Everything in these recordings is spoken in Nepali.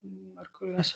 अर्को रहेछ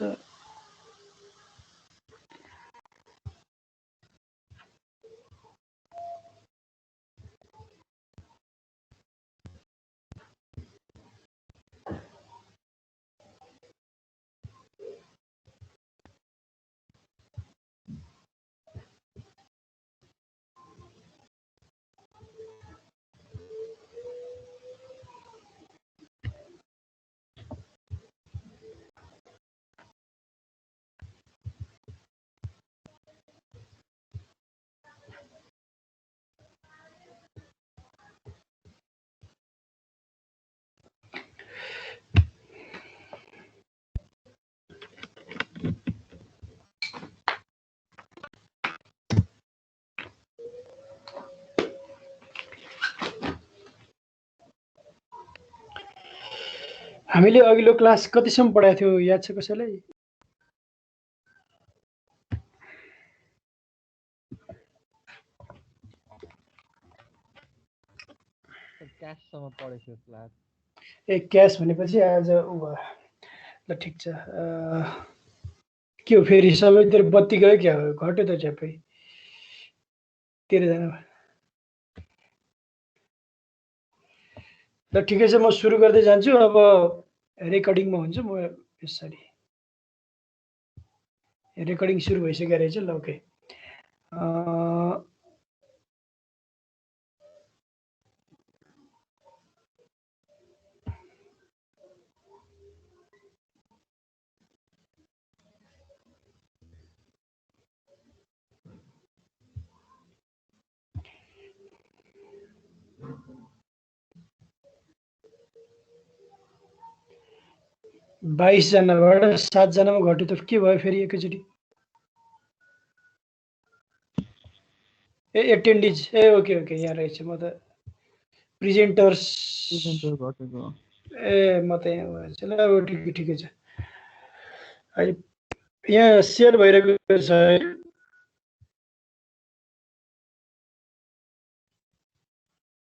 हामीले अघिल्लो क्लास कतिसम्म पढाएको थियो याद छ कसैलाई क्याससम्म पढेको क्लास ए क्यास भनेपछि आज उ भयो ल ठिक छ के हो फेरि सबैतिर बत्ती गयो क्या हो घट्यो त झ्यापै 13 जना ल ठिकै छ म सुरु गर्दै जान्छु अब रेकर्डिङमा हुन्छ म यसरी रेकर्डिङ सुरु भइसक्यो रहेछ ल ओके 22 जनाबाट 7 जनामा घट्यो त के भयो फेरि एकैचोटि ए एटेन्डिज ए ओके ओके यहाँ रहेछ म त प्रेजेन्टर्स घटेको ए म त यहाँ भएछ ल ठिकै छ अहिले यहाँ सेयर भइरहेको छ है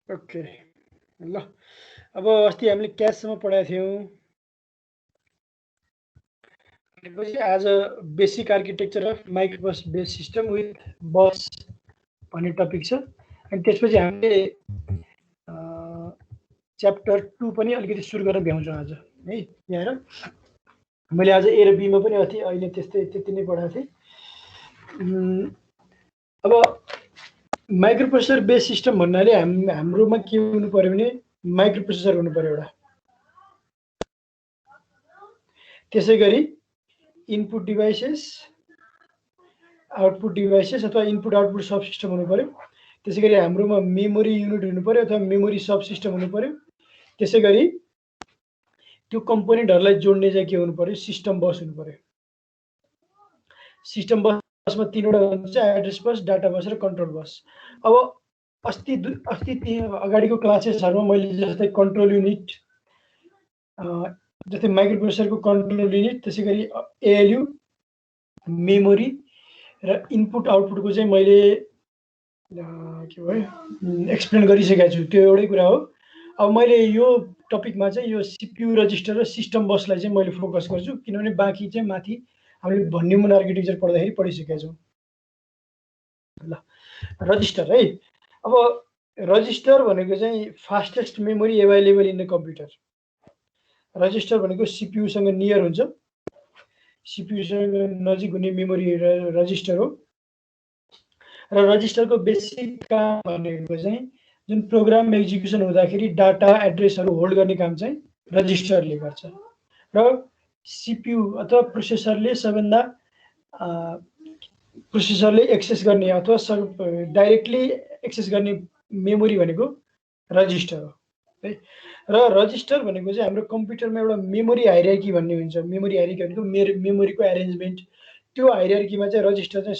ओके ल अब अस्ति हामीले क्याससम्म पढाएको थियौँ भनेपछि आज basic architecture of microbus base system with bus भन्ने टपिक छ अनि त्यसपछि हामीले च्याप्टर 2 पनि अलिकति सुरु गरेर भ्याउँछौँ आज है यहाँ हेर मैले आज ए र बीमा पनि अस्ति अहिले त्यति नै पढाएको थिएँ अब माइक्रोप्रोसेसर बेस सिस्टम भन्नाले हाम्रोमा के हुनु पर्यो भने माइक्रोप्रोसेसर हुनु पर्यो एउटा त्यसै गरी इनपुट डिभाइसेस आउटपुट डिभाइसेस अथवा इनपुट आउटपुट सब सिस्टम हुनु पर्यो त्यसै गरी हाम्रोमा मेमोरी युनिट हुनु पर्यो अथवा मेमोरी सब सिस्टम हुनु पर्यो त्यसै गरी त्यो कम्पोनेन्टहरूलाई जोड्ने चाहिँ के हुनु पर्यो सिस्टम बस हुनु पर्यो सिस्टम बसमा तीनवटा हुन्छ एड्रेस बस डाटा बस र कन्ट्रोल बस अब अस्ति अगाडिको क्लासेसहरुमा मैले जस्तै कन्ट्रोल युनिट जस्तै माइक्रोप्रोसेसरको कन्ट्रोल युनिट त्यसै गरी एएलयु मेमोरी र इनपुट आउटपुटको चाहिँ मैले के भयो एक्सप्लेन गरिसकेको छु त्यो एउटै कुरा हो अब मैले यो टपिकमा चाहिँ यो सीपीयू रजिस्टर र सिस्टम बसलाई चाहिँ मैले फोकस गर्छु किनभने बाँकी चाहिँ माथि हामीले भन्युमन आर्किटेक्चर पढ्दाखेरि पढिसकेका छौँ ल रजिस्टर है अब रजिस्टर भनेको चाहिँ fastest memory available in the computer register भनेको सीपीयूसँग नियर हुन्छ सीपीयूसँग नजिक हुने मेमोरी रजिस्टर हो र रजिस्टरको बेसिक काम भनेको चाहिँ जुन प्रोग्राम एक्जिक्युसन हुँदाखेरि डाटा एड्रेसहरू होल्ड गर्ने काम चाहिँ रजिस्टरले गर्छ र सीपीयू अथवा प्रोसेसरले सबभन्दा प्रोसेसरले एक्सेस गर्ने अथवा डाइरेक्टली एक्सेस गर्ने मेमोरी भनेको रजिस्टर हो है र रजिस्टर भनेको चाहिँ हाम्रो कम्प्युटरमा एउटा मेमोरी हायरार्की भन्ने हुन्छ मेमोरी हायरार्की भनेको मेमोरीको एरेन्जमेन्ट त्यो हायरार्कीमा चाहिँ रजिस्टर चाहिँ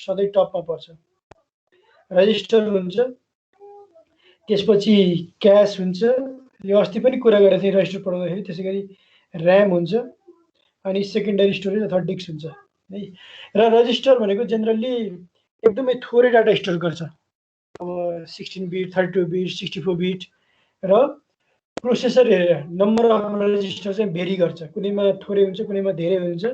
सधैँ टपमा पर्छ रजिस्टर हुन्छ त्यसपछि क्याश हुन्छ यो अस्ति पनि कुरा गरेको थिएँ रजिस्टर पढाउँदाखेरि त्यसै गरी र्याम हुन्छ अनि सेकेन्डरी स्टोरेज अथवा डिस्क हुन्छ है र रजिस्टर भनेको जेनरली एकदमै थोरै डाटा स्टोर गर्छ अब 16 बिट 32 बिट 64 बिट र प्रोसेसर हेरेर नम्बर अफ रेजिस्टर चाहिँ भेरी गर्छ, कुनैमा थोरै हुन्छ कुनैमा धेरै हुन्छ।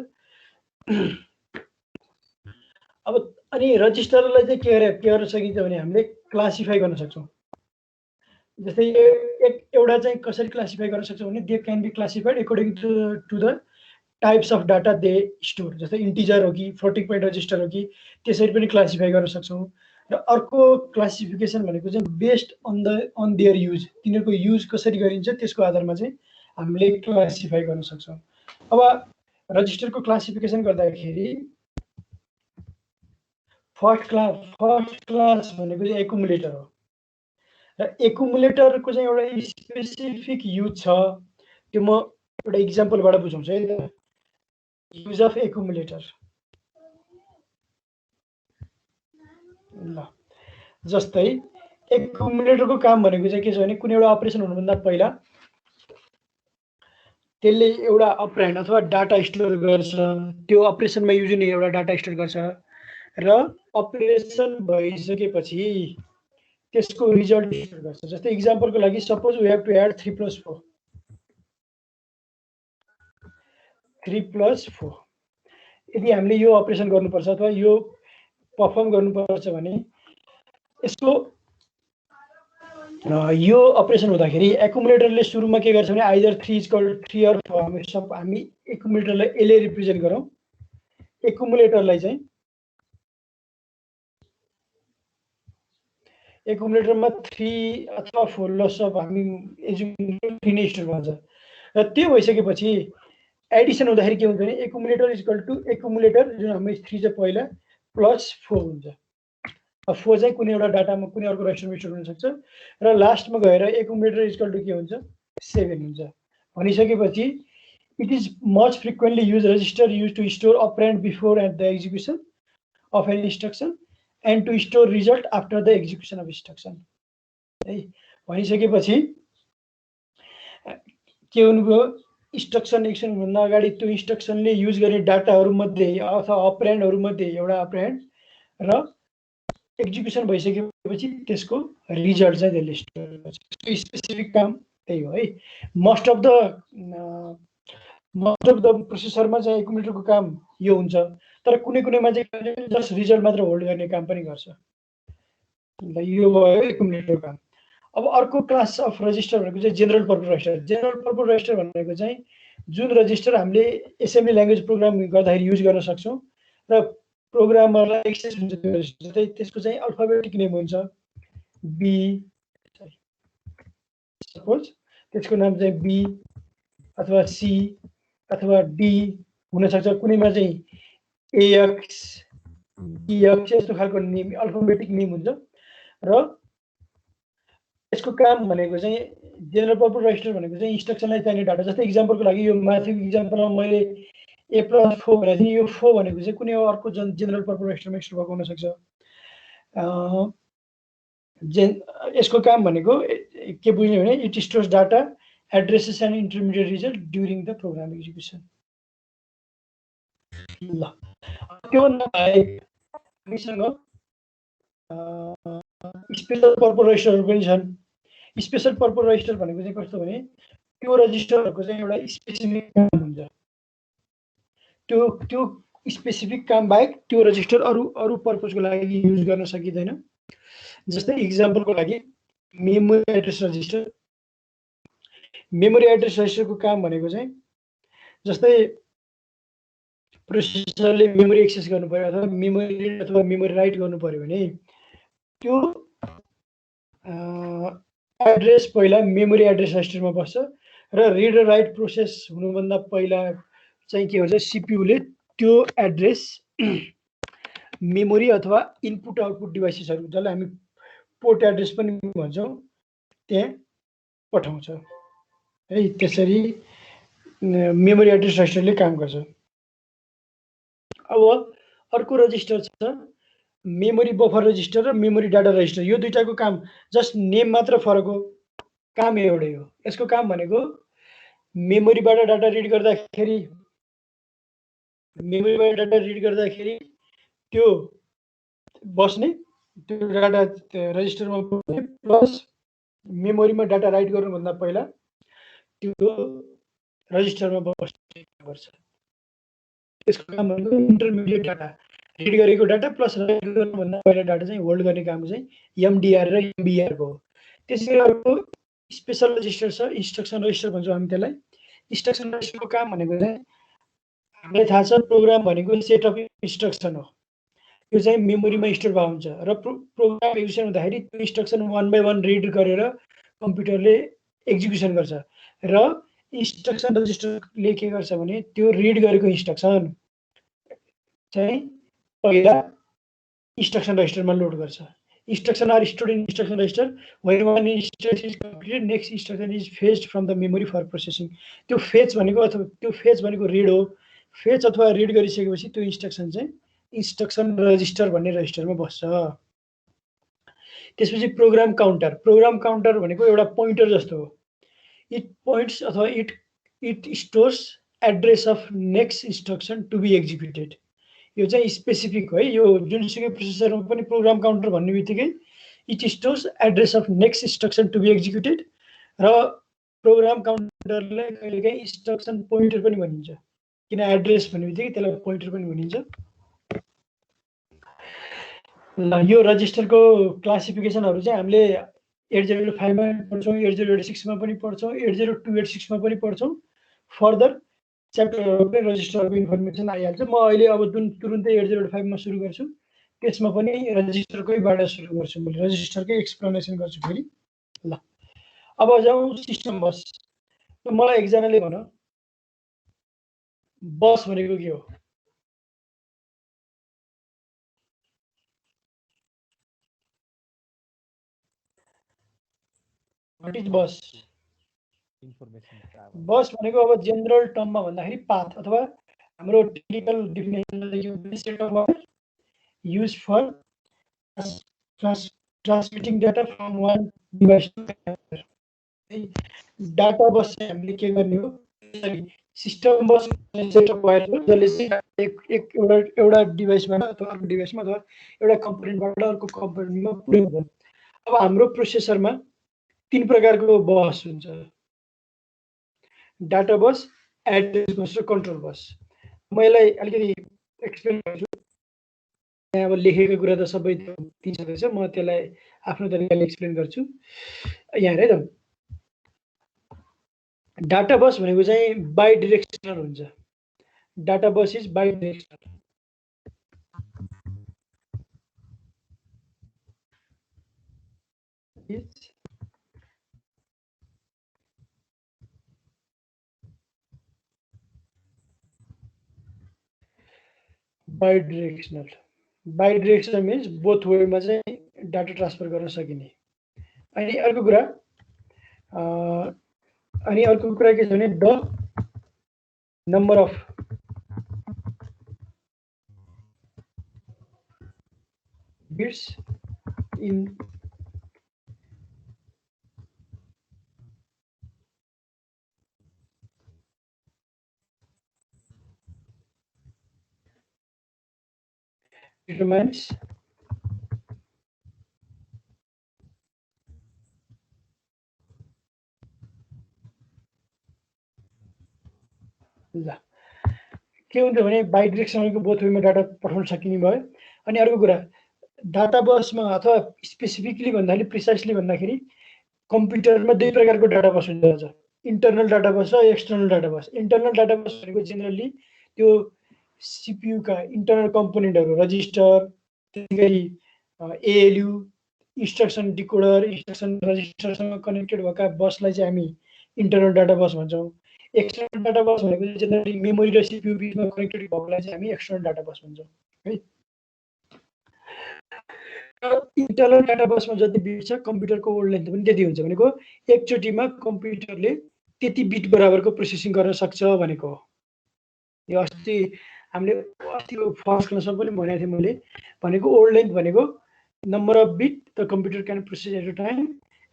अब अनि रजिस्टरलाई चाहिँ के गर्न सकिन्छ भने हामीले क्लासिफाई गर्न सक्छौँ। जस्तै एउटा चाहिँ कसरी क्लासिफाई गर्न सक्छौँ भने they can be classified according to the types of data they store. जस्तै इन्टिजर हो कि फ्लोटिङ पोइन्ट रजिस्टर हो कि त्यसरी पनि क्लासिफाई गर्न सक्छौँ। र अर्को क्लासिफिकेसन भनेको चाहिँ बेस्ड अन देयर युज, तिनीहरूको युज कसरी गरिन्छ त्यसको आधारमा चाहिँ हामीले क्लासिफाई गर्न सक्छौँ। अब रजिस्टरको क्लासिफिकेसन गर्दाखेरि फर्स्ट क्लास भनेको चाहिँ एकुमुलेटर हो। र एकुमुलेटरको चाहिँ एउटा स्पेसिफिक युज छ, त्यो म एउटा इक्जाम्पलबाट बुझाउँछु है त। युज अफ एकुमुलेटर ल, जस्तै एकुमुलेटरको काम भनेको चाहिँ के छ भने कुनै एउटा अपरेसन हुनुभन्दा पहिला त्यसले एउटा अपरेन्ड अथवा डाटा स्टोर गर्छ, त्यो अपरेसनमा युज हुने एउटा डाटा स्टोर गर्छ र अपरेसन भइसकेपछि त्यसको रिजल्ट स्टोर गर्छ। जस्तै इक्जाम्पलको लागि suppose we have to add 3+4 यदि हामीले यो अपरेसन गर्नुपर्छ अथवा यो पर्फर्म गर्नुपर्छ भने यसको यो अपरेसन हुँदाखेरि एकुमुलेटरले सुरुमा के गर्छ भने आइदर 3 अर 4 हामी एकुमुलेटरलाई यसले रिप्रेजेन्ट गरौँ। एकुमुलेटरमा थ्री अथवा 4 ल सब हामी एजुकेसन स्टोर भन्छ। र त्यो भइसकेपछि एडिसन हुँदाखेरि के हुन्छ भने एकुमुलेटर इक्वल टु एकुमुलेटर जुन हाम्रो 3 चाहिँ पहिला +4 हुन्छ। 4 चाहिँ कुनै एउटा डाटामा कुनै अर्को रजिस्टरमा स्टोर हुनसक्छ र लास्टमा गएर एकुमुलेटर इक्वल टु के हुन्छ 7 हुन्छ। भनिसकेपछि it is much frequently use register use to store operand before at the execution of an instruction and to store result after the execution of instruction है। भनिसकेपछि के हुनुभयो, इन्स्ट्रक्सन एक्सनभन्दा अगाडि त्यो इन्स्ट्रक्सनले युज गर्ने डाटाहरूमध्ये अथवा अपरेन्डहरूमध्ये एउटा अपरेन्ड र एक्जिक्युसन भइसकेपछि त्यसको रिजल्ट चाहिँ त्यसले स्टोर गर्छ। स्पेसिफिक काम त्यही हो है। मोस्ट अफ द प्रोसेसरमा चाहिँ एकुमुलेटरको काम यो हुन्छ, तर कुनै कुनैमा चाहिँ जस्ट रिजल्ट मात्र होल्ड गर्ने काम पनि गर्छ। यो भयो एकुमुलेटरको काम। अब अर्को क्लास अफ रजिस्टर भनेको चाहिँ general purpose register. General purpose register भनेको चाहिँ जुन रजिस्टर हामीले एसेम्ब्ली ल्याङ्ग्वेज प्रोग्राम गर्दाखेरि युज गर्न सक्छौँ र प्रोग्रामरलाई एक्सेस हुन्छ त्यो रजिस्टर। जस्तै त्यसको चाहिँ अल्फाबेटिक नेम हुन्छ बी, सपोज त्यसको नाम चाहिँ बी अथवा सी अथवा डी हुनसक्छ, कुनैमा चाहिँ एएक्स इएक्स यस्तो खालको नेम अल्फाबेटिक नेम हुन्छ। र यसको काम भनेको चाहिँ जेनरल पर्पज रजिस्टर भनेको चाहिँ इन्स्ट्रक्सनलाई चाहिने डाटा। जस्तै इक्जाम्पलको लागि यो माथिको इक्जाम्पलमा मैले A+4 भनेको थिएँ, यो 4 भनेको चाहिँ कुनै अर्को जेनरल पर्पज रजिस्टरमा स्टोर भएको हुनसक्छ। यसको काम भनेको के बुझ्ने भने it stores data addresses and intermediate result during the program execution. ल, त्योभन्दा बाहेक हामीसँग स्पेसल पर्पज रजिस्टरहरू पनि छन्। स्पेसल पर्पज रजिस्टर भनेको चाहिँ कस्तो भने त्यो रजिस्टरहरूको चाहिँ एउटा स्पेसिफिक काम हुन्छ, त्यो स्पेसिफिक काम बाहेक त्यो रजिस्टर अरू पर्पजको लागि युज गर्न सकिँदैन। जस्तै इक्जाम्पलको लागि memory address register. Memory address रजिस्टरको काम भनेको चाहिँ जस्तै प्रोसेसरले मेमोरी एक्सेस गर्नु पर्यो अथवा मेमोरी रिड अथवा मेमोरी राइट गर्नु पर्यो भने त्यो एड्रेस पहिला मेमोरी एड्रेस रजिस्टरमा बस्छ र रिड र राइट प्रोसेस हुनुभन्दा पहिला चाहिँ के हुन्छ, सिपियुले त्यो एड्रेस मेमोरी अथवा इनपुट आउटपुट डिभाइसेसहरू जसलाई हामी पोर्ट एड्रेस पनि भन्छौँ त्यहाँ पठाउँछ है। त्यसरी मेमोरी एड्रेस रजिस्टरले काम गर्छ। अब अर्को रजिस्टर छ मेमोरी बफर रजिस्टर र मेमोरी डाटा रजिस्टर। यो दुईटाको काम जस्ट नेम मात्र फरक हो, काम एउटै हो। यसको काम भनेको मेमोरीबाट डाटा रिड गर्दाखेरि त्यो बस्ने, त्यो डाटा रजिस्टरमा बस्ने, प्लस मेमोरीमा डाटा राइट गर्नुभन्दा पहिला त्यो रजिस्टरमा बस्ने काम गर्छ। त्यसको काम भनेको इन्टरमिडिएट डाटा, रिड गरेको डाटा प्लस राइट गर्नुभन्दा पहिला डाटा चाहिँ होल्ड गर्ने काम चाहिँ एमडिआर र एमबिआरको हो। त्यसै अर्को स्पेसल रजिस्टर छ, इन्स्ट्रक्सन रजिस्टर भन्छौँ हामी त्यसलाई। इन्स्ट्रक्सन रजिस्टरको काम भनेको चाहिँ हामीलाई थाहा छ प्रोग्राम भनेको सेट अफ इन्स्ट्रक्सन हो। यो चाहिँ मेमोरीमा स्टोर भएको हुन्छ र प्रोग्राम एक्जिक्युसन हुँदाखेरि त्यो इन्स्ट्रक्सन 1 बाई 1 रिड गरेर कम्प्युटरले एक्जिक्युसन गर्छ र इन्स्ट्रक्सन रजिस्टरले के गर्छ भने त्यो रिड गरेको इन्स्ट्रक्सन चाहिँ पहिला इन्स्ट्रक्सन रजिस्टरमा लोड गर्छ। Instruction are stored in instruction register when one instruction is completed next instruction is fetched from the memory for processing. त्यो फेच भनेको अथवा त्यो फेच भनेको रिड हो। फेच अथवा रिड गरिसकेपछि त्यो इन्स्ट्रक्सन चाहिँ इन्स्ट्रक्सन रजिस्टर भन्ने रजिस्टरमा बस्छ। त्यसपछि प्रोग्राम काउन्टर भनेको एउटा पोइन्टर जस्तो हो। इट पोइन्ट्स अथवा it stores address of next instruction to be executed. यो चाहिँ स्पेसिफिक हो है। यो जुनसुकै प्रोसेसरमा पनि प्रोग्राम काउन्टर भन्ने बित्तिकै it stores address of next instruction to be executed र प्रोग्राम काउन्टरलाई कहिलेकाहीँ इन्स्ट्रक्सन पोइन्टर पनि भनिन्छ, किन एड्रेस भन्ने बित्तिकै त्यसलाई पोइन्टर पनि भनिन्छ। यो रजिस्टरको क्लासिफिकेसनहरू चाहिँ हामीले 8085 मा पढ्छौँ, 8086 मा पनि पढ्छौँ, 80286 मा पनि पढ्छौँ। फर्दर च्याप्टरहरू पनि रजिस्टरको इन्फर्मेसन आइहाल्छ। म अहिले अब तुरुन्तै 8085 मा सुरु गर्छु, त्यसमा पनि रजिस्टरकैबाट सुरु गर्छु, मैले रजिस्टरकै एक्सप्लेनेसन गर्छु फेरि। ल अब जाउँ सिस्टम बस। मलाई एकजनाले भन बस भनेको के हो? What is bus? बस भनेको अब जेनरल टर्ममा भन्दाखेरि पाथ अथवा हाम्रो technical definition set of wire use for transmitting data from one device to another. Data bus चाहिँ हामीले के गर्ने हो? System bus set of wire हो जसले चाहिँ एउटा डिभाइसबाट अथवा अर्को डिभाइसमा अथवा एउटा कम्पोनेन्टबाट अर्को कम्पोनेन्टमा पुर्याउँछ। अब हाम्रो प्रोसेसरमा 3 प्रकारको बस हुन्छ, डाटा बस, एड्रेस बस र कन्ट्रोल बस। म यसलाई अलिकति एक्सप्लेन गर्छु। यहाँ अब लेखेको कुरा त सबै तीन छ, म त्यसलाई आफ्नो तरिकाले एक्सप्लेन गर्छु। यहाँ हेर त, डाटा बस भनेको चाहिँ बाइ डिरेक्सनल हुन्छ। Data bus is bidirectional. Bidirectional means both वेमा चाहिँ डाटा ट्रान्सफर गर्न सकिने। अनि अर्को कुरा के छ भने the number of bits in determines ल के हुन्छ भने बाइडिरेक्सनलको बोथ वेमा डाटा पठाउन सकिने भयो। अनि अर्को कुरा डाटा बसमा अथवा स्पेसिफिकली भन्दाखेरि प्रिसाइसली भन्दाखेरि कम्प्युटरमा 2 प्रकारको डाटा बस हुन्छ, इन्टरनल डाटा बस र external data bus. Internal data bus भनेको जेनरली त्यो सीपीयू का इन्टरनल कम्पोनेन्टहरू रजिस्टर, त्यसैगरी एएलयू, इन्स्ट्रक्सन डिकोडर, इन्स्ट्रक्सन रजिस्टरसँग कनेक्टेड भएका बसलाई चाहिँ हामी इन्टरनल डाटा बस भन्छौँ। एक्सटर्नल डाटा बस भनेको जेनरली मेमोरी र सीपीयू बिचमा कनेक्टेड भएकोलाई चाहिँ हामी एक्सटर्नल डाटा बस भन्छौँ है। इन्टरनल डाटा बसमा जति बिट छ कम्प्युटरको होल्ड लेन्थ पनि त्यति हुन्छ भनेको एकचोटिमा कम्प्युटरले त्यति बिट बराबरको प्रोसेसिङ गर्न सक्छ भनेको हो। यो अस्ति हामीले अस्तिको फर्स्ट क्लासमा पनि भनेको थिएँ मैले, भनेको होल्ड लेन्थ भनेको number of bit the computer can process at a time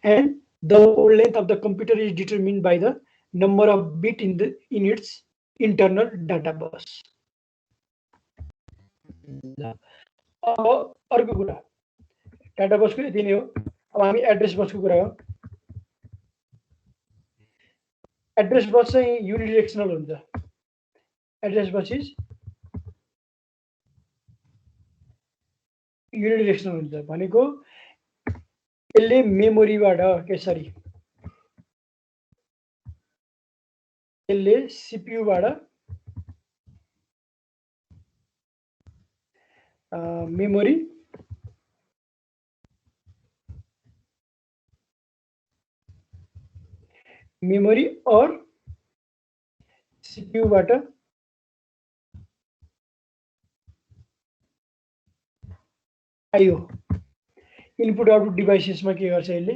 and the word length of the computer is determined by the number of bit in its internal data bus. अब अर्को कुरा डाटा बसको यति नै हो। अब हामी एड्रेस बसको कुरा हो। एड्रेस बस चाहिँ युनिडिरेक्सनल हुन्छ। एड्रेस बस इज युनिडिरेक्सनल हुन्छ भनेको यसले मेमोरीबाट यसरी यसले सीपीयूबाट मेमोरी और सीपीयूबाट आइओ इनपुट आउटपुट डिभाइसेसमा के गर्छ यसले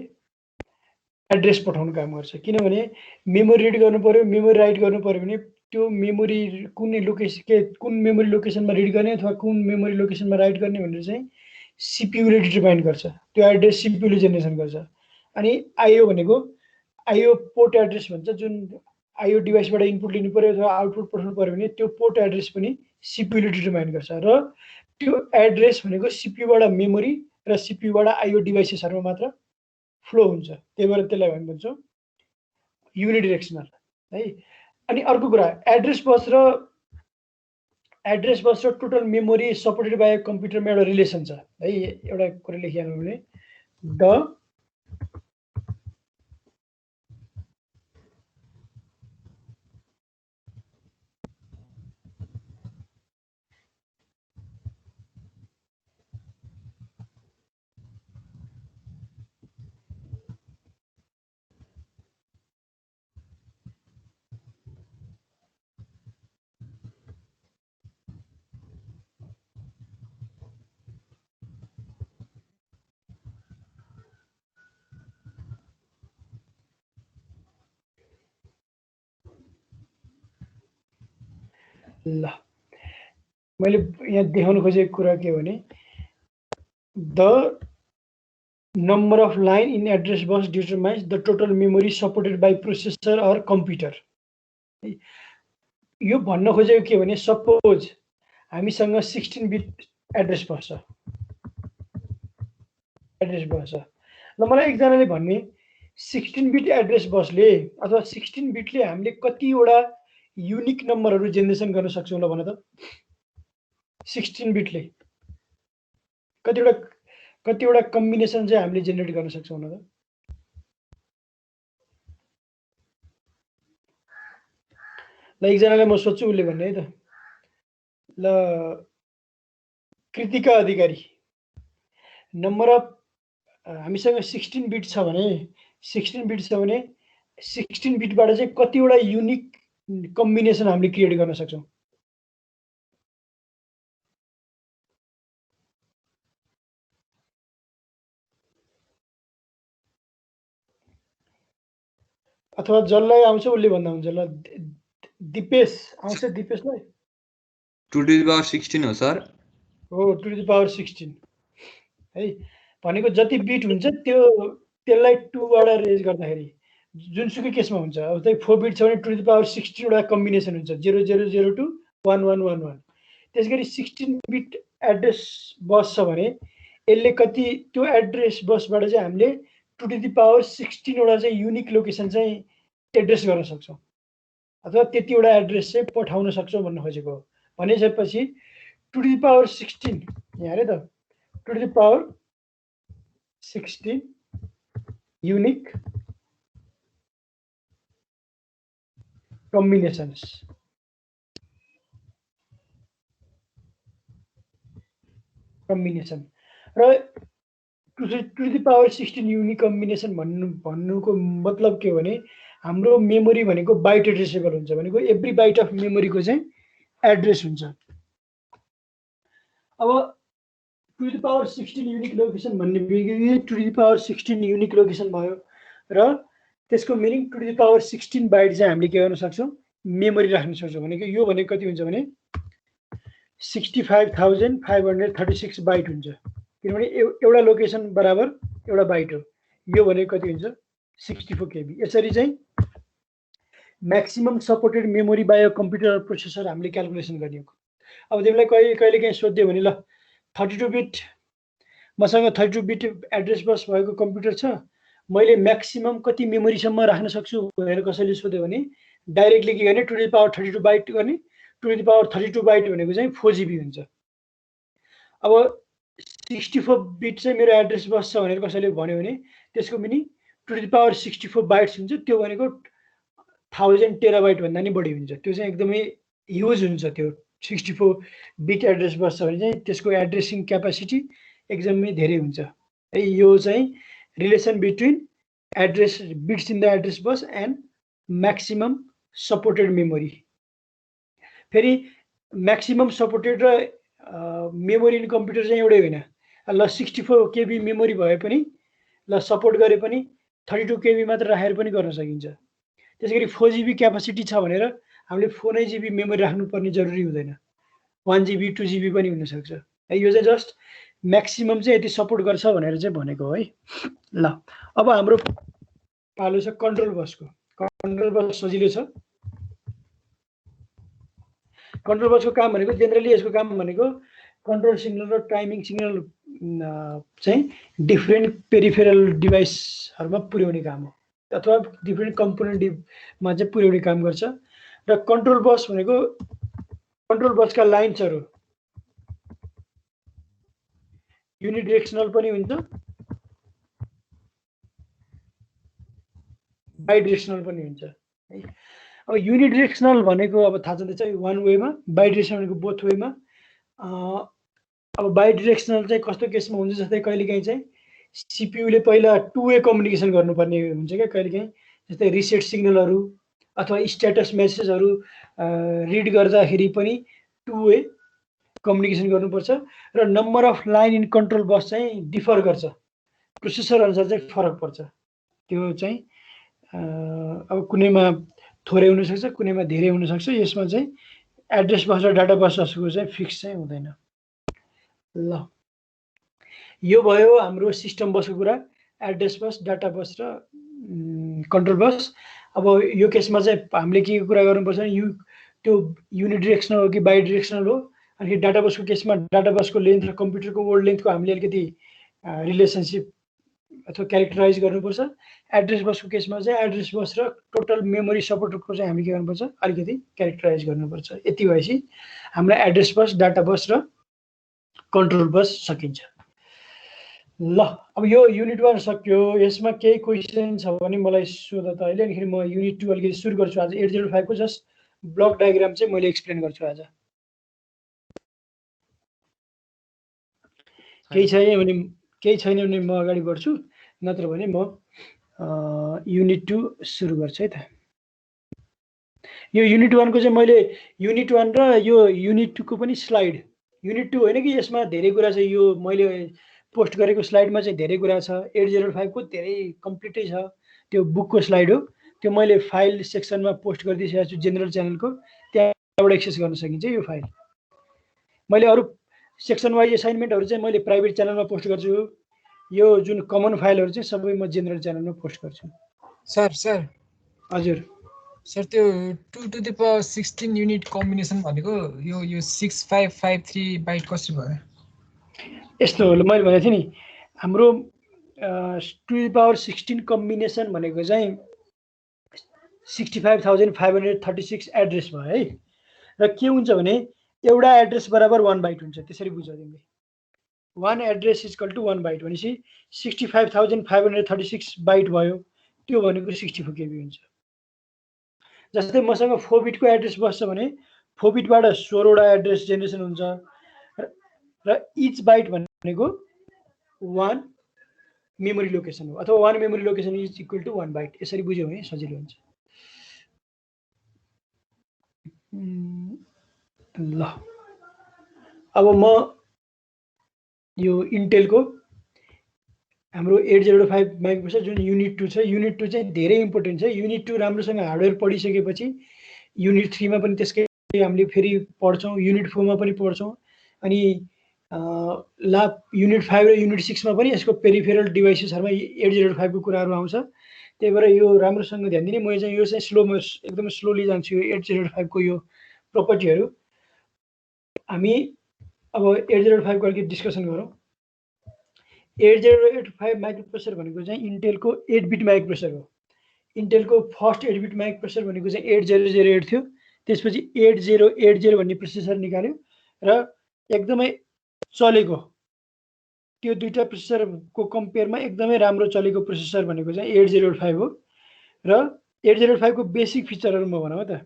एड्रेस पठाउनु काम गर्छ। किनभने मेमोरी रिड गर्नु पर्यो, मेमोरी राइट गर्नु पर्यो भने त्यो मेमोरी कुन मेमोरी लोकेसनमा रिड गर्ने अथवा कुन मेमोरी लोकेसनमा राइट गर्ने भनेर चाहिँ सीपीयूले डिटरमाइन गर्छ। त्यो एड्रेस सीपीयूले जेनेरेसन गर्छ। अनि आइओ भनेको आइओ पोर्ट एड्रेस भन्छ, जुन आइओ डिभाइसबाट इनपुट लिनु पर्यो अथवा आउटपुट पठाउनु पर्यो भने त्यो पोर्ट एड्रेस पनि सीपीयूले डिटरमाइन गर्छ। र त्यो एड्रेस भनेको सीपीयूबाट मेमोरी र सीपीयूबाट आइओ डिभाइसेसहरुमा मात्र फ्लो हुन्छ। त्यही भएर त्यसलाई हामी भन्छौँ युनिडिरेक्सनल है। अनि अर्को कुरा एड्रेस बस र टोटल मेमोरी सपोर्टेड बाइ कम्प्युटरमा एउटा रिलेसन छ है। एउटा कुरा लेखिहाल्नु भने द ल मैले यहाँ देखाउन खोजेको कुरा के हो भने the number of line in address bus determines the total memory supported by processor or computer. यो भन्न खोजेको के भने सपोज हामीसँग 16 बिट एड्रेस बस छ ल मलाई एकजनाले भन्ने 16 बिट एड्रेस बसले अथवा 16 बिटले हामीले कतिवटा युनिक नम्बरहरू जेनेरेसन गर्न सक्छौं ल भन त। 16 बिटले कतिवटा कम्बिनेसन चाहिँ हामीले जेनेरेट गर्न सक्छौं न त। ल एकजनालाई म सोध्छु उसले भन्ने है त। ल कृतिका अधिकारी नम्बर अफ हामीसँग 16 बिट छ भने 16 बिटबाट चाहिँ कतिवटा युनिक कम्बिनेसन हामीले क्रिएट गर्न सक्छौं। अथवा जसलाई आउँछ उसले भन्दा हुन्छ। ल दिपेश आउँछ, दिपेशलाई 2 to the power 16 हो सर। हो 2 to the power 16 है। भनेको जति बिट हुन्छ त्यसलाई 2 बाट रेज गर्दाखेरि जुनसुकै केसमा हुन्छ। अब चाहिँ 4 बिट छ भने 2 to the power 16 वटा कम्बिनेसन हुन्छ 0002 1111। त्यसैगरी 16 बिट एड्रेस बस छ भने यसले कति त्यो एड्रेस बसबाट चाहिँ हामीले 2 to the power 16 वटा चाहिँ युनिक लोकेसन चाहिँ एड्रेस गर्न सक्छौं अथवा त्यतिवटा एड्रेस चाहिँ पठाउन सक्छौं भन्न खोजेको हो। भनेपछि 2 to the power 16 यहाँ हेरे त 2 to the power 16 unique combinations र 2 to the power 16 unique combination भन्नुको मतलब के हो भने हाम्रो मेमोरी भनेको बाइट एड्रेसेबल हुन्छ। भनेको एभ्री बाइट अफ मेमोरीको चाहिँ एड्रेस हुन्छ। अब 2 to the power 16 unique location भन्ने बित्तिकै 2 to the power 16 unique location भयो र त्यसको meaning 2 to the power 16 byte चाहिँ हामीले के गर्न सक्छौं मेमोरी राख्न सक्छौं। भनेको यो भनेको कति हुन्छ भने 65536 बाइट हुन्छ। किनभने एउटा लोकेसन बराबर एउटा बाइट हो। यो भनेको कति हुन्छ 64 KB। यसरी चाहिँ maximum supported memory by computer processor हामीले क्याल्कुलेसन गर्ने हो। अब तिमीलाई कहिले काहीँ सोध्यो भने ल 32 बिट मसँग 32 बिट एड्रेस बस भएको कम्प्युटर छ मैले म्याक्सिमम कति मेमोरीसम्म राख्न सक्छु भनेर कसैले सोध्यो भने डाइरेक्टली के गर्ने 2 to the power 32 बाइट गर्ने 2 to the power 32 बाइट भनेको चाहिँ 4 GB हुन्छ। अब 64 बिट चाहिँ मेरो एड्रेस बस छ भनेर कसैले भन्यो भने त्यसको meaning 2 to the power 64 bytes हुन्छ। त्यो भनेको 1000 टेराबाइट भन्दा नि बढी हुन्छ। त्यो चाहिँ एकदमै ह्युज हुन्छ। त्यो 64 बिट एड्रेस बस छ भने चाहिँ त्यसको एड्रेसिङ क्यापासिटी एकदमै धेरै हुन्छ। है यो चाहिँ relation between address bits in the address bus and maximum supported memory. फेरि म्याक्सिमम सपोर्टेड र मेमोरी इन कम्प्युटर चाहिँ एउटै होइन। ल 64 KB मेमोरी भए पनि ल सपोर्ट गरे पनि 32 KB मात्र राखेर पनि गर्न सकिन्छ। त्यसैगरी 4 GB क्यापासिटी छ भनेर हामीले 4 GB मेमोरी राख्नुपर्ने जरुरी हुँदैन। 1 GB 2 GB पनि हुनसक्छ। है यो चाहिँ जस्ट म्याक्सिमम चाहिँ यति सपोर्ट गर्छ भनेर चाहिँ भनेको है। ल अब हाम्रो पालो छ कन्ट्रोल बसको। कन्ट्रोल बस सजिलो छ। कन्ट्रोल बसको काम भनेको जेनरली यसको काम भनेको कन्ट्रोल सिग्नल र टाइमिङ सिग्नल चाहिँ डिफ्रेन्ट पेरिफेरल डिभाइसहरुमा पुर्याउने काम हो अथवा डिफ्रेन्ट कम्पोनेन्टमा चाहिँ पुर्याउने काम गर्छ। र कन्ट्रोल बस भनेको कन्ट्रोल बसका लाइन्सहरु युनिडिरेक्सनल पनि हुन्छ, बाइडिरेक्सनल पनि हुन्छ है। अब युनिडिरेक्सनल भनेको अब थाहा छँदैछ वान वेमा, बाइडिरेक्सनल भनेको बोथ वेमा। अब बाइडिरेक्सनल चाहिँ कस्तो केसमा हुन्छ जस्तै कहिलेकाहीँ चाहिँ सीपीयूले पहिला टु वे कम्युनिकेसन गर्नुपर्ने हुन्छ क्या। कहिलेकाहीँ जस्तै रिसेट सिग्नलहरु अथवा स्ट्याटस मेसेजहरु रिड गर्दाखेरि पनि टु वे कम्युनिकेसन गर्नुपर्छ। र number of line in control bus चाहिँ डिफर गर्छ, प्रोसेसर अनुसार चाहिँ फरक पर्छ। त्यो चाहिँ अब कुनैमा थोरै हुन सक्छ, कुनैमा धेरै हुन सक्छ। यसमा चाहिँ एड्रेस बस र डाटा बसको चाहिँ फिक्स चाहिँ हुँदैन। ल यो भयो हाम्रो सिस्टम बसको कुरा, एड्रेस बस, डाटा बस र कन्ट्रोल बस। अब यो केसमा चाहिँ हामीले के कुरा गर्नुपर्छ भने त्यो युनिडिरेक्सनल हो कि बाइडिरेक्सनल हो। अनि डाटा बसको केसमा डाटा बसको लेन्थ र कम्प्युटरको वर्ड लेन्थको हामीले अलिकति रिलेसनशिप अथवा क्यारेक्टराइज गर्नुपर्छ। एड्रेस बसको केसमा चाहिँ एड्रेस बस र टोटल मेमोरी सपोर्टको चाहिँ हामी के गर्नुपर्छ अलिकति क्यारेक्टराइज गर्नुपर्छ। यति भएपछि हाम्रो एड्रेस बस, डाटा बस र कन्ट्रोल बस सकिन्छ। ल अब यो युनिट 1 सक्यो। यसमा केही क्वेशन छ भने मलाई सोध त अहिले। अनि म युनिट 2 अलिकति सुरु गर्छु आज। 805 को जस्ट ब्लक डायग्राम चाहिँ मैले एक्सप्लेन गर्छु आज। केही छैन भने म अगाडि बढ्छु, नत्र भने म युनिट 2 सुरु गर्छु है त। यो युनिट 1 को चाहिँ मैले युनिट 1 र यो युनिट 2 को पनि स्लाइड, युनिट 2 होइन कि यसमा धेरै कुरा छ। यो मैले पोस्ट गरेको स्लाइडमा चाहिँ धेरै कुरा छ। 805 को धेरै कम्प्लिटै छ। त्यो बुकको स्लाइड हो। त्यो मैले फाइल सेक्सनमा पोस्ट गरिदिइसकेको छु जेनरल च्यानलको, त्यहाँबाट एक्सेस गर्न सकिन्छ यो फाइल। मैले अरु सेक्सन वाइज असाइनमेन्टहरु चाहिँ मैले प्राइभेट च्यानलमा पोस्ट गर्छु। यो जुन कमन फाइलहरु चाहिँ सबै म जेनरल च्यानलमा पोस्ट गर्छु। सर हजुर सर त्यो 2 to the power 16 unit combination भनेको यो 6553 बाइट कसरी भयो? यस्तो हो, मैले भनेको थिएँ नि हाम्रो 2 to the power 16 कम्बिनेसन भनेको चाहिँ 65536 एड्रेस भयो है। र के हुन्छ भने एउटा एड्रेस बराबर 1 बाइट हुन्छ। त्यसरी बुझ्यौ तिमीले। 1 address is equal to 1 byte भनेपछि 65536 बाइट भयो। त्यो भनेको 64 KB हुन्छ। जस्तै मसँग 4 बिटको एड्रेस बस छ भने 4 बिटबाट 16 वटा एड्रेस जेनेरेसन हुन्छ र इच बाइट भनेको 1 मेमोरी लोकेसन हो अथवा 1 memory location is equal to 1 byte. यसरी बुझ्यौ भने सजिलो हुन्छ। ल अब म यो इन्टेलको हाम्रो 8005 माइक्रोप्रोसेसर जुन युनिट 2 छ, युनिट 2 चाहिँ धेरै इम्पोर्टेन्ट छ। युनिट 2 राम्रोसँग हार्डवेयर पढिसकेपछि युनिट 3 मा पनि त्यसकै हामीले फेरि पढ्छौं, युनिट 4 मा पनि पढ्छौं। अनि युनिट 5 र युनिट 6 मा पनि यसको पेरिफेरल डिभाइसेसहरुमा 8005 को कुराहरु आउँछ। त्यही भएर यो राम्रोसँग ध्यान दिने। म चाहिँ यो चाहिँ एकदमै स्लोली जान्छु। यो 8005 को यो प्रोपर्टीहरु हामी अब 8005 को अलिकति डिस्कसन गरौँ। 8085 माइक्रोप्रोसेसर भनेको चाहिँ इन्टेलको 8 बिट माइक्रोप्रोसेसर हो। इन्टेलको फर्स्ट 8 बिट माइक्रोप्रोसेसर भनेको चाहिँ 8008 थियो। त्यसपछि 8080 भन्ने प्रोसेसर निकाल्यो र एकदमै चलेको त्यो दुईटा प्रोसेसरको कम्पेयरमा एकदमै राम्रो चलेको प्रोसेसर भनेको चाहिँ 8085 हो। र 8085 को बेसिक फिचरहरु म भनौँ त।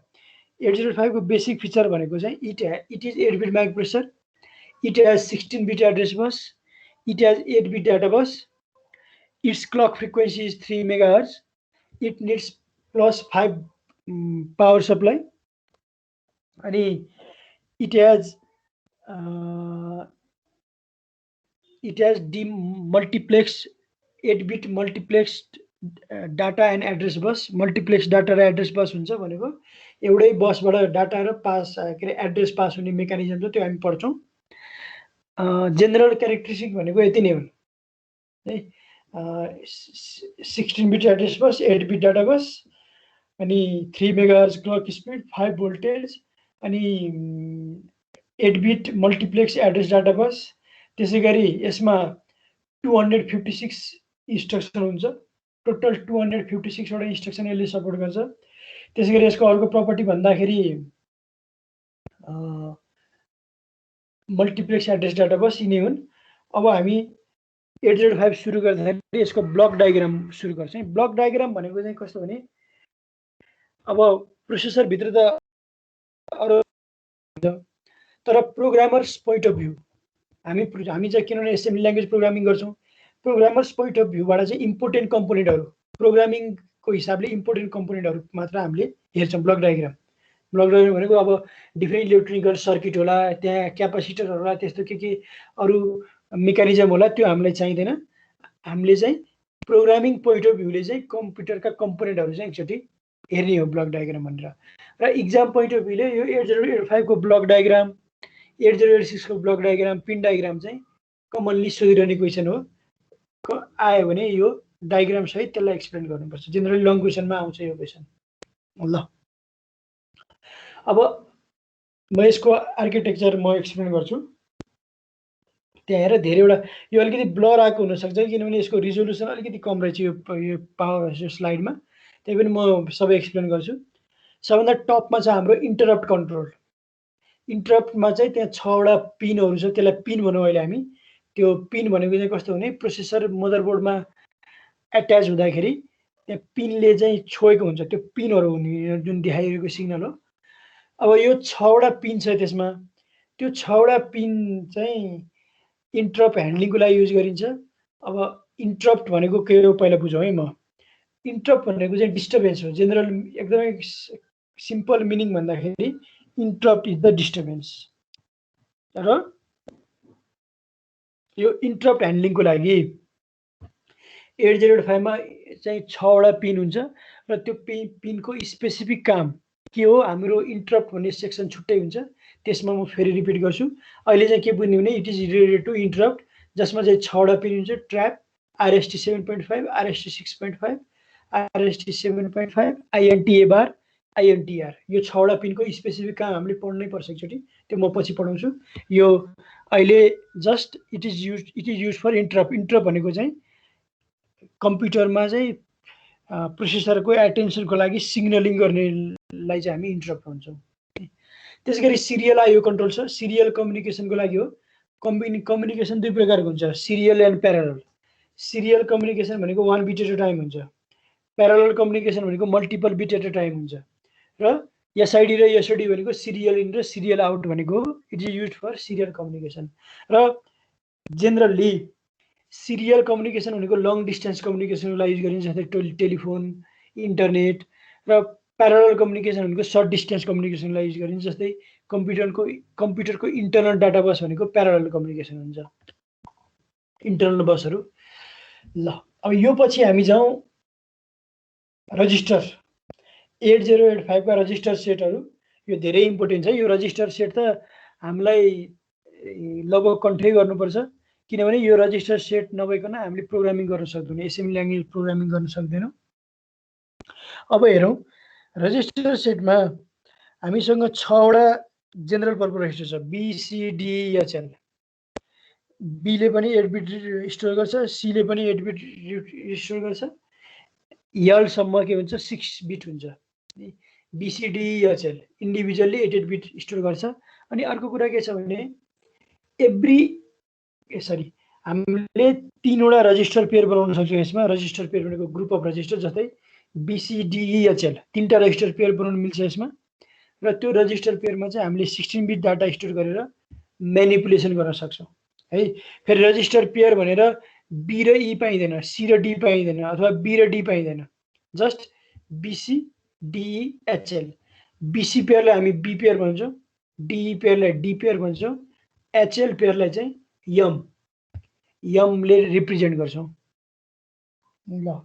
8085 को बेसिक फिचर भनेको चाहिँ it is 8 beet microprocessor, it has 16 beet address bus, it has 8 bit data bus, its clock frequency is 3 megahertz, it needs plus 5 power supply, and it has multiplexed 8 bit multiplexed data and address bus. Multiplexed data र address bus हुन्छ भनेको एउटै बसबाट डाटा र पास के रे एड्रेस पास हुने मेकानिजम छ, त्यो हामी पढ्छौँ। जेनरल क्यारेक्टरिस्टिक भनेको यति नै हुन् है। 16 beet address bus, 8 beet data बस, अनि 3 मेगाहर्ज क्लक स्पिड, 5 भोल्टेज, अनि 8 बिट मल्टिप्लेक्स एड्रेस डाटा बस। त्यसै गरी यसमा 256 इन्स्ट्रक्सन हुन्छ। टोटल 256 वटा इन्स्ट्रक्सन यसले सपोर्ट गर्छ। त्यसै गरी यसको अर्को प्रपर्टी भन्दाखेरि मल्टिप्लेक्स एड्रेस डाटा बस यिनै हुन्। अब हामी 8085 सुरु गर्दाखेरि यसको ब्लक डायग्राम सुरु गर्छौँ। ब्लक डायग्राम भनेको चाहिँ कस्तो भने अब प्रोसेसर भित्र त अरु तर प्रोग्रामर्स पोइन्ट अफ भ्यू हामी चाहिँ किनभने एसेम्बली ल्याङ्ग्वेज प्रोग्रामिङ गर्छौँ, प्रोग्रामर्स पोइन्ट अफ भ्यूबाट चाहिँ इम्पोर्टेन्ट कम्पोनेन्टहरु प्रोग्रामिङको हिसाबले इम्पोर्टेन्ट कम्पोनेन्टहरु मात्र हामीले हेर्छौँ ब्लक डायग्राम। ब्लक डायग्राम भनेको अब डिफ्रेन्ट इलेक्ट्रिकल सर्किट होला, त्यहाँ क्यापासिटर होला, त्यस्तो के अरु मेकानिजम होला, त्यो हामीलाई चाहिँदैन। हामीले चाहिँ प्रोग्रामिङ पोइन्ट अफ भ्यूले चाहिँ कम्प्युटरका कम्पोनेन्टहरु चाहिँ एकचोटि हेर्ने हो ब्लक डायग्राम भनेर। र इक्जाम पोइन्ट अफ भ्यूले यो 8085 को ब्लक डायग्राम, 8086 को ब्लक डायग्राम, पिन डायग्राम चाहिँ कमनली सोधिरहने क्वेसन हो। आयो भने यो डायग्राम सहित त्यसलाई एक्सप्लेन गर्नुपर्छ। जेनरली लङ क्वेसनमा आउँछ यो क्वेसन। ल अब म यसको आर्किटेक्चर म एक्सप्लेन गर्छु। त्यहाँ हेर धेरैवटा यो अलिकति ब्लर आएको हुन सक्छ किनभने यसको रिजोल्युसन अलिकति कम रहेछ यो पावर स्लाइडमा, त्यही पनि म सबै एक्सप्लेन गर्छु। सबभन्दा टपमा छ हाम्रो इन्टरप्ट कन्ट्रोल। इन्टरप्टमा चाहिँ त्यहाँ 6 वटा पिनहरु छ, त्यसलाई पिन भनौँ अहिले हामी। त्यो पिन भनेको चाहिँ कस्तो भने प्रोसेसर मदरबोर्डमा एट्याच हुँदाखेरि त्यहाँ पिनले चाहिँ छोएको हुन्छ, त्यो पिनहरु हुने जुन देखाइरहेको सिग्नल हो। अब यो 6 वटा पिन छ त्यसमा, त्यो 6 वटा पिन चाहिँ इन्टरप्ट ह्यान्डलिङको लागि युज गरिन्छ। अब इन्टरप्ट भनेको के हो पहिला बुझौँ है म। इन्टरप्ट भनेको चाहिँ डिस्टर्बेन्स हो। जेनरल एकदमै सिम्पल मिनिङ भन्दाखेरि इन्टरप्ट इज द डिस्टर्बेन्स। र यो इन्टरप्ट ह्यान्डलिङको लागि 8085 मा चाहिँ 6 वटा पिन हुन्छ र त्यो पिनको स्पेसिफिक काम के हो, हाम्रो इन्टरप्ट भन्ने सेक्सन छुट्टै हुन्छ। त्यसमा म फेरि रिपिट गर्छु। अहिले चाहिँ के बुझ्ने भने it is related to interrupt, जसमा चाहिँ 6 वटा पिन हुन्छ। Trap, RST 7.5, RST 6.5, RST 7.5, INTA bar, INTR, यो 6 वटा पिनको स्पेसिफिक काम हामीले पढ्नै पर्छ एकचोटि, त्यो म पछि पढाउँछु। यो अहिले just it is use for interrupt. Interrupt भनेको चाहिँ कम्प्युटरमा चाहिँ प्रोसेसरको एटेन्सनको लागि सिग्नलिङ गर्नेलाई चाहिँ हामी इन्टरप्ट भन्छौँ। त्यसैगरी सिरियल आइओ कन्ट्रोल छ। सिरियल कम्युनिकेसनको लागि हो। कम्युनिकेसन दुई प्रकारको हुन्छ, serial and parallel. Serial communication भनेको 1 बिट एट अ टाइम हुन्छ। प्यारलल कम्युनिकेसन भनेको multiple bit at a time हुन्छ। र एसआइडी र एसओडी भनेको सिरियल इन र सिरियल आउट भनेको it is used for serial communication. र जेनरली सिरियल कम्युनिकेसन भनेको लङ डिस्टेन्स कम्युनिकेसनको लागि युज गरिन्छ, जस्तै टेलिफोन, इन्टरनेट। र प्यारलल कम्युनिकेसन भनेको सर्ट डिस्टेन्स कम्युनिकेसनको लागि युज गरिन्छ, जस्तै कम्प्युटरको इन्टरनल डाटा बस भनेको प्यारलल कम्युनिकेसन हुन्छ, इन्टरनल बसहरू। ल अब यो पछि हामी जाउँ रजिस्टर। 8085 का रजिस्टर सेटहरू यो धेरै इम्पोर्टेन्ट छ। यो रजिस्टर सेट त हामीलाई लगभग कन्ट्रोल गर्नुपर्छ, किनभने यो रजिस्टर सेट नभइकन हामीले प्रोग्रामिङ गर्न सक्दैनौँ, एसेम्बली ल्याङ्ग्वेज प्रोग्रामिङ गर्न सक्दैनौँ। अब हेरौँ रजिस्टर सेटमा हामीसँग 6 वटा जेनरल पर्पस रजिस्टर छ, BCDHL। बीले पनि 8 बिट स्टोर गर्छ, सीले पनि 8 बिट स्टोर गर्छ, एलसम्म के हुन्छ 6 बिट हुन्छ। BCDEHL इन्डिभिजुअली 8 बिट स्टोर गर्छ। अनि अर्को कुरा के छ भने हामीले 3वटा रजिस्टर पेयर बनाउन सक्छौँ यसमा। रजिस्टर पेयर भनेको ग्रुप अफ रजिस्टर, जस्तै BCDEHL 3टा रजिस्टर पेयर बनाउन मिल्छ यसमा। र त्यो रजिस्टर पेयरमा चाहिँ हामीले 16 बिट डाटा स्टोर गरेर म्यानिपुलेसन गर्न सक्छौँ है। फेरि रजिस्टर पेयर भनेर B र E पाइँदैन, C र D पाइँदैन, अथवा B र D पाइँदैन, जस्ट BCDEHL। BC पेयरलाई हामी B पेयर भन्छौँ, DE पेयरलाई D पेयर भन्छौँ, HL पेयरलाई चाहिँ यमले रिप्रेजेन्ट गर्छौँ। ल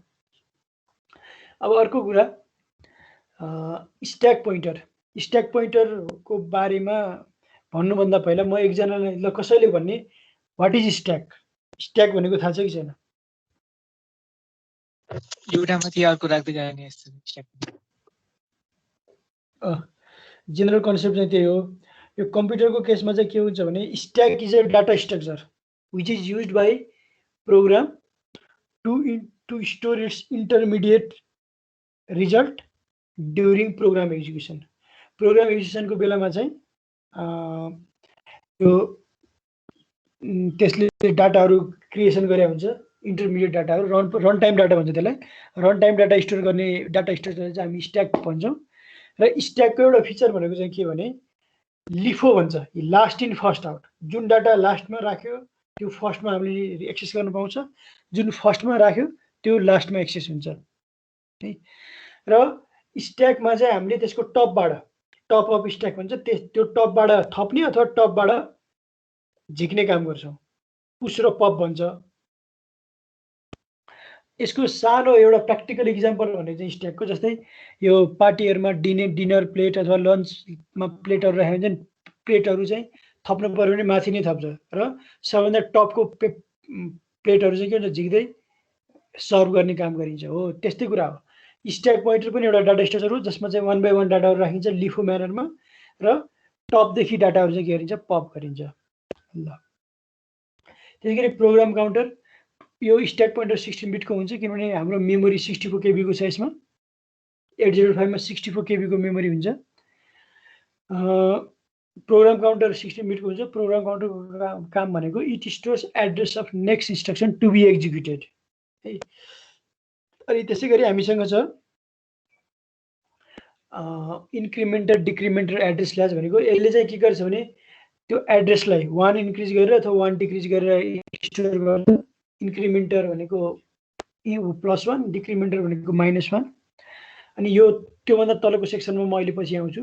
अब अर्को कुरा स्ट्याक पोइन्टर। स्ट्याक पोइन्टरको बारेमा भन्नुभन्दा पहिला म एकजनालाई ल कसैले भन्ने व्हाट इज स्ट्याक? स्ट्याक भनेको थाहा छ कि छैन? एउटा माथि अर्को राख्दै जाने यस्तो स्ट्याक। जेनरल कन्सेप्ट चाहिँ त्यही हो। यो कम्प्युटरको केसमा चाहिँ के हुन्छ भने stack is a data structure which is used by program to store its intermediate result during program execution. Program एक्जिक्युसनको बेलामा चाहिँ यो त्यसले डाटाहरू क्रिएसन गरे हुन्छ, इन्टरमिडिएट डाटाहरू, रन टाइम डाटा भन्छ त्यसलाई। रन टाइम डाटा स्टोर गर्ने डाटा स्ट्रक्चर चाहिँ हामी स्ट्याक भन्छौँ। र स्ट्याकको एउटा फिचर भनेको चाहिँ के भने लिफो भन्छ, लास्ट इन फर्स्ट आउट। जुन डाटा लास्टमा राख्यो त्यो फर्स्टमा हामीले एक्सेस गर्न पाउँछ, जुन फर्स्टमा राख्यो त्यो लास्टमा एक्सेस हुन्छ है। र स्ट्याकमा चाहिँ हामीले त्यसको टपबाट, टप अफ स्ट्याक भन्छ, त्यो टपबाट थप्ने अथवा टपबाट झिक्ने काम गर्छौँ। पुश र पप भन्छ। यसको सानो एउटा प्र्याक्टिकल इक्जाम्पल भने चाहिँ स्ट्याकको, जस्तै यो पार्टीहरूमा डिनर प्लेट अथवा लन्चमा प्लेटहरू राख्यो भने प्लेटहरू चाहिँ थप्नु पर्यो भने माथि नै थप्छ, र सबभन्दा टपको प्लेटहरू चाहिँ के हुन्छ झिक्दै सर्भ गर्ने काम गरिन्छ। हो त्यस्तै कुरा हो। स्ट्याक पोइन्टर पनि एउटा डाटा स्ट्रक्चर हो जसमा चाहिँ 1 बाई 1 डाटाहरू राखिन्छ लिफो म्यानरमा, र टपदेखि डाटाहरू चाहिँ के गरिन्छ पप गरिन्छ। ल त्यसै गरी प्रोग्राम काउन्टर, यो स्ट्याक पोइन्टर 16 बिटको हुन्छ किनभने हाम्रो मेमोरी 64 KB को छ यसमा। 8085 मा 64 KB को मेमोरी हुन्छ। प्रोग्राम काउन्टर 16 बिटको हुन्छ। प्रोग्राम काउन्टरको काम भनेको it stores address of next instruction to be executed है। अनि त्यसै गरी हामीसँग छ इन्क्रिमेन्टर डिक्रिमेन्टर एड्रेस क्लास भनेको। यसले चाहिँ के गर्छ भने त्यो एड्रेसलाई 1 इन्क्रिज गरेर अथवा 1 डिक्रिज गरेर स्टोर गर्छ। इन्क्रिमेन्टर भनेको +1, डिक्रिमेन्टर भनेको -1। अनि यो त्योभन्दा तलको सेक्सनमा म अहिले पछि आउँछु।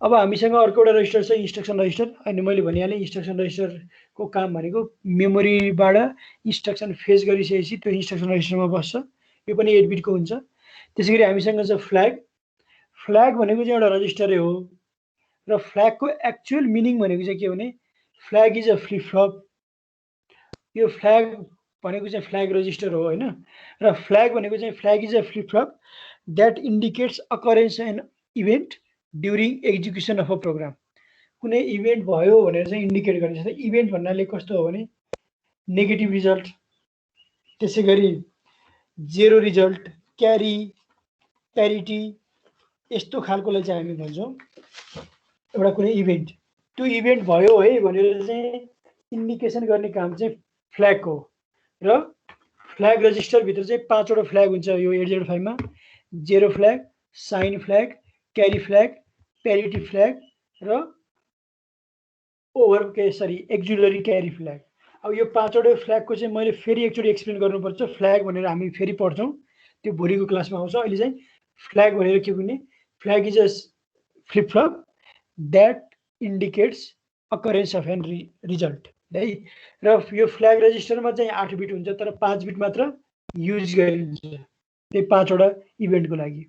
अब हामीसँग अर्को एउटा रजिस्टर छ इन्स्ट्रक्सन रजिस्टर। अनि मैले भनिहालेँ इन्स्ट्रक्सन रजिस्टरको काम भनेको मेमोरीबाट इन्स्ट्रक्सन फेच गरिसकेपछि त्यो इन्स्ट्रक्सन रजिस्टरमा बस्छ। यो पनि 8 बिटको हुन्छ। त्यसै गरी हामीसँग छ फ्ल्याग। फ्ल्याग भनेको चाहिँ एउटा रजिस्टरै हो, र फ्ल्यागको एक्चुअल मिनिङ भनेको चाहिँ के भने flag is a flip flop. यो फ्ल्याग भनेको चाहिँ फ्ल्याग रजिस्टर हो हैन। र फ्ल्याग भनेको चाहिँ flag is a flip flop that indicates occurrence and event during execution of a program. कुनै इभेन्ट भयो भनेर चाहिँ इन्डिकेट गर्ने। जस्तै इभेन्ट भन्नाले कस्तो हो भने नेगेटिभ रिजल्ट, त्यसै गरी 0 रिजल्ट, क्यारी, प्यारिटी, यस्तो खालकोलाई चाहिँ हामी भन्छौँ एउटा कुनै इभेन्ट। त्यो इभेन्ट भयो है भनेर चाहिँ इन्डिकेसन गर्ने काम चाहिँ फ्ल्यागको हो। र फ्ल्याग रजिस्टरभित्र चाहिँ 5 वटा फ्ल्याग हुन्छ यो 8085 मा। 0 फ्ल्याग, साइन फ्ल्याग, क्यारी फ्ल्याग, प्यारिटी फ्ल्याग र एक्जुलरी क्यारी फ्ल्याग। अब यो 5 वटा फ्ल्यागको चाहिँ मैले फेरि एकचोटि एक्सप्लेन गर्नुपर्छ। फ्ल्याग भनेर हामी फेरि पढ्छौँ, त्यो भोलिको क्लासमा आउँछ। अहिले चाहिँ फ्ल्याग भनेर के बुझ्ने? Flag is a flip flop that indicates occurrence of an result है। र यो फ्ल्याग रजिस्टरमा चाहिँ 8 बिट हुन्छ, तर 5 बिट मात्र युज गरिन्छ त्यही 5 वटा इभेन्टको लागि।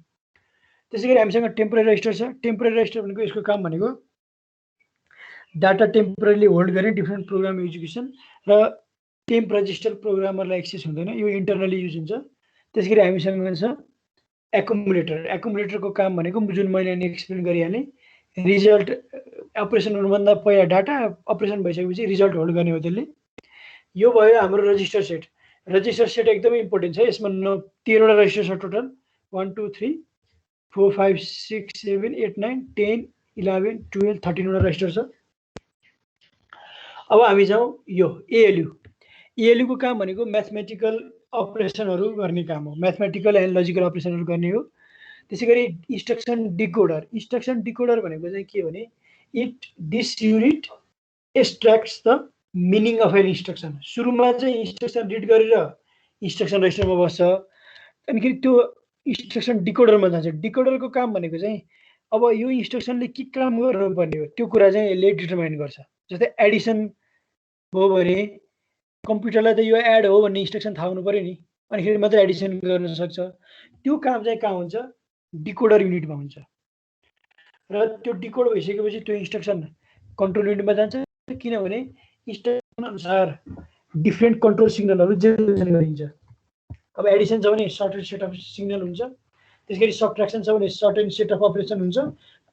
त्यसै गरी हामीसँग टेम्पोरेरी रजिस्टर छ। टेम्पोरेरी रजिस्टर भनेको यसको काम भनेको डाटा टेम्पोरेरीली होल्ड गर्ने डिफ्रेन्ट प्रोग्राम एक्जिक्युसन, र टेम्प रजिस्टर प्रोग्रामरलाई एक्सेस हुँदैन, यो इन्टरनली युज हुन्छ। त्यसै गरी हामीसँग छ एकुमुलेटर। एकुमुलेटरको काम भनेको जुन मैले एक्सप्लेन गरिहालेँ, रिजल्ट अपरेसन हुनुभन्दा पहिला डाटा अपरेसन भइसकेपछि रिजल्ट होल्ड गर्ने हो त्यसले। यो भयो हाम्रो रजिस्टर सेट। रजिस्टर सेट एकदमै इम्पोर्टेन्ट छ। यसमा 13 वटा रजिस्टर छ टोटल। 1 2 3 4 5 6 7 8 9 10 11 12 13 वटा रजिस्टर छ। अब हामी जाउँ यो एएलयू। एएलयू को काम भनेको म्याथमेटिकल अपरेसनहरू गर्ने काम हो। म्याथमेटिकल एन्ड लजिकल अपरेसनहरू गर्ने हो। त्यसैगरी इन्स्ट्रक्सन डिकोडर। इन्स्ट्रक्सन डिकोडर भनेको चाहिँ के भने this unit extracts the meaning of an instruction. सुरुमा चाहिँ इन्स्ट्रक्सन रिड गरेर इन्स्ट्रक्सन रजिस्टरमा बस्छ, अनिखेरि त्यो इन्स्ट्रक्सन डिकोडरमा जान्छ। डिकोडरको काम भनेको चाहिँ अब यो इन्स्ट्रक्सनले के काम गर्नुपर्ने हो त्यो कुरा चाहिँ यसले डिटरमाइन गर्छ। जस्तै एडिसन हो भने कम्प्युटरलाई त यो एड हो भन्ने इन्स्ट्रक्सन थाहा हुनु पर्यो नि, अनिखेरि मात्रै एडिसन गर्न सक्छ। त्यो काम चाहिँ कहाँ हुन्छ? डिकोडर युनिटमा हुन्छ। र त्यो डिकोड भइसकेपछि त्यो इन्स्ट्रक्सन कन्ट्रोल युनिटमा जान्छ, किनभने इन्स्ट्रक्सन अनुसार डिफ्रेन्ट कन्ट्रोल सिग्नलहरू जेनेरेसन गरिन्छ। अब एडिसन छ भने सर्टेन सेट अफ सिग्नल हुन्छ, त्यसैगरी सबट्र्याक्सन छ भने सर्टेन सेट अफ अपरेसन हुन्छ।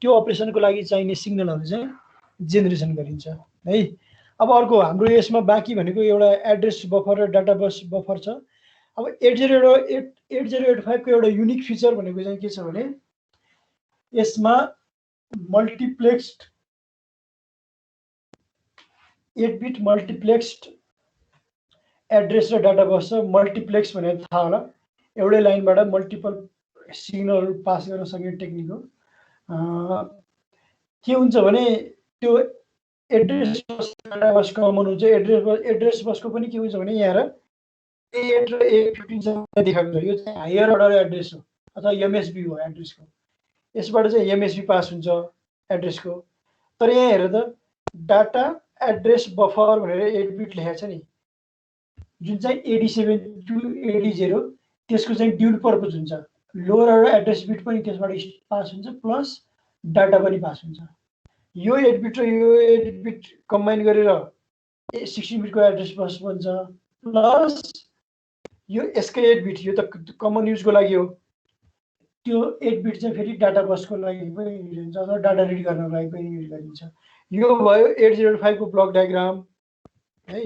त्यो अपरेसनको लागि चाहिने सिग्नलहरू चाहिँ जेनेरेसन गरिन्छ है। अब अर्को हाम्रो यसमा बाँकी भनेको एउटा एड्रेस बफर र डाटा बस बफर छ। अब 8085 को एउटा युनिक फिचर भनेको चाहिँ के छ भने यसमा मल्टिप्लेक्स्ड 8 बिट मल्टिप्लेक्स्ड एड्रेस र डाटा बस छ। मल्टिप्लेक्स भनेर थाहा होला, एउटै लाइनबाट मल्टिपल सिग्नलहरू पास गर्न सक्ने टेक्निक हो। के हुन्छ भने त्यो address bus data bus common हुन्छ। एड्रेस बसको पनि के हुन्छ भने यहाँ A8 र A15 देखाएको छ। यो चाहिँ हायर अर्डर एड्रेस हो अथवा एमएसबी हो एड्रेसको। यसबाट चाहिँ एमएसबी पास हुन्छ एड्रेसको। तर यहाँ हेर त डाटा एड्रेस बफर भनेर 8 बिट लेखेको छ नि, जुन चाहिँ 87 to 80 त्यसको चाहिँ ड्युल पर्पज हुन्छ। लोअर अर्डर एड्रेस बिट पनि त्यसबाट पास हुन्छ प्लस डाटा पनि पास हुन्छ। यो 8 बिट र यो 8 बिट कम्बाइन गरेर 16 बिटको एड्रेस बस बन्छ, प्लस यो यसकै 8 बिट, यो त कमन युजको लागि हो। त्यो 8 बिट चाहिँ फेरि डाटा बसको लागि पनि युज हुन्छ अथवा डाटा रिड गर्नको लागि पनि युज गरिन्छ। यो भयो 8085 को ब्लक डायग्राम है।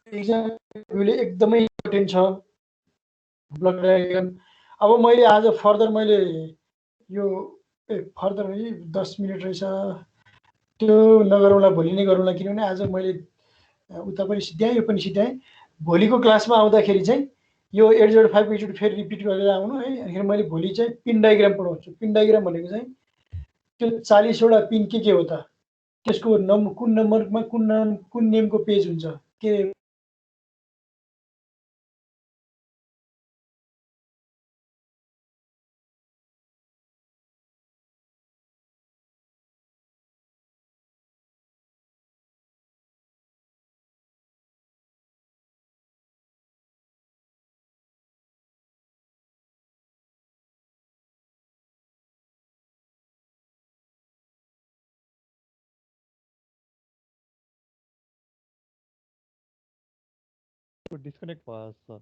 एक्जामले एकदमै इम्पोर्टेन्ट छ ब्लक डायग्राम। अब मैले आज फर्दर मैले यो फर्दर 10 मिनट रहेछ, त्यो नगरौँला, भोलि नै गरौँला, किनभने आज मैले उता पनि सिध्याएँ यो पनि सिध्याएँ। भोलिको क्लासमा आउँदाखेरि चाहिँ यो 8085 को एकचोटि फेरि रिपिट गरेर आउनु है। अनि मैले भोलि चाहिँ पिन डायग्राम पढाउँछु। पिन डायग्राम भनेको चाहिँ त्यो 40 वटा पिन के हो त, त्यसको कुन नम्बरमा कुन नेमको पेज हुन्छ, के डिस्कनेक्ट भयो सर।